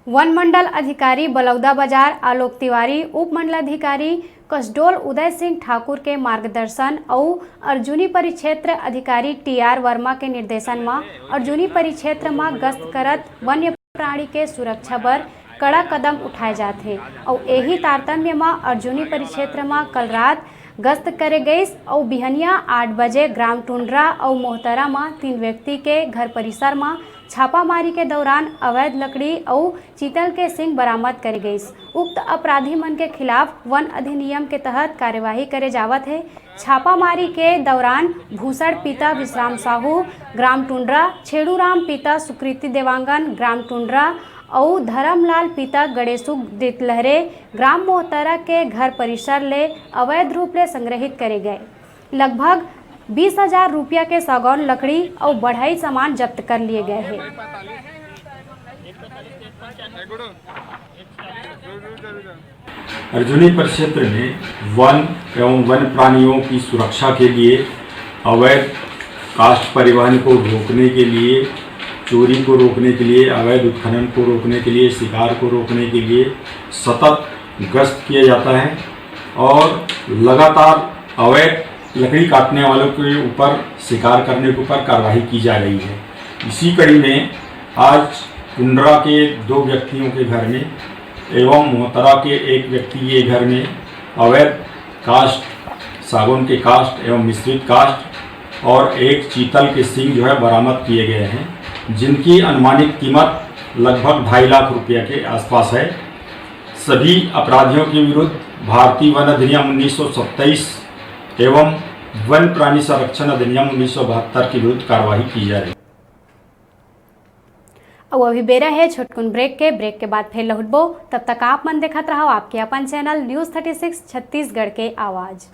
One मंडल अधिकारी बलौदा बाजार आलोक तिवारी, उप मंडलाधिकारी कसडोल उदय सिंह ठाकुर के मार्गदर्शन और अर्जुनी परिक्षेत्र अधिकारी टीआर वर्मा के निर्देशन में अर्जुनी परिक्षेत्र में गश्त करत वन्य प्राणी के सुरक्षा बर कड़ा कदम उठाए जाते और यही तारतम्य में अर्जुनी परिक्षेत्र में कल रात गश्त करे गई और बिहनिया 8 बजे ग्राम टुंड्रा और मोहतरा में 3 व्यक्ति के घर परिसर में छापामारी के दौरान अवैध लकड़ी और चीतल के सिंग बरामद करे गई। उक्त अपराधी मन के खिलाफ वन अधिनियम के तहत कार्यवाही करे जावत है। छापामारी के दौरान भूषण पिता विश्राम साहू ग्राम टुंड्रा, छेड़ूराम पिता सुकृति देवांगन ग्राम टुंड्रा और धर्मलाल पिता गणेशु दितलहरे ग्राम मोहतरा के घर परिसर ले अवैध रूप से संग्रहित करे गए। लगभग 20,000 रुपया के सागौन लकड़ी और बढ़ई सामान जब्त कर लिए गए हैं। अर्जुनी परिक्षेत्र में वन एवं वन्य प्राणियों की सुरक्षा के लिए अवैध काष्ठ परिवहन को रोकने के लिए, चोरी को रोकने के लिए, अवैध उत्खनन को रोकने के लिए, शिकार को रोकने के लिए सतत गश्त किया जाता है और लगातार अवैध लकड़ी काटने वालों के ऊपर, शिकार करने के ऊपर कार्रवाई की जा रही है। इसी कड़ी में आज टुंड्रा के 2 व्यक्तियों के घर में एवं मोहतरा के 1 व्यक्ति के घर में अवैध काष्ठ, सागौन के काष्ठ एवं मिश्रित काष्ठ और 1 चीतल के सींग जो है बरामद किए गए हैं, जिनकी अनुमानित कीमत लगभग 2.5 लाख रुपया के आसपास है। सभी अपराधियों के विरुद्ध भारतीय वन अधिनियम 1927 एवं वन प्राणी संरक्षण अधिनियम 1972 के विरुद्ध कार्रवाई की जा रही है। अब अभी बेरा है छोटकुन ब्रेक के बाद फिर लौटबो। तब तक आप मन देखत रहो आपके अपन चैनल न्यूज़ 36 छत्तीसगढ़ के आवाज़।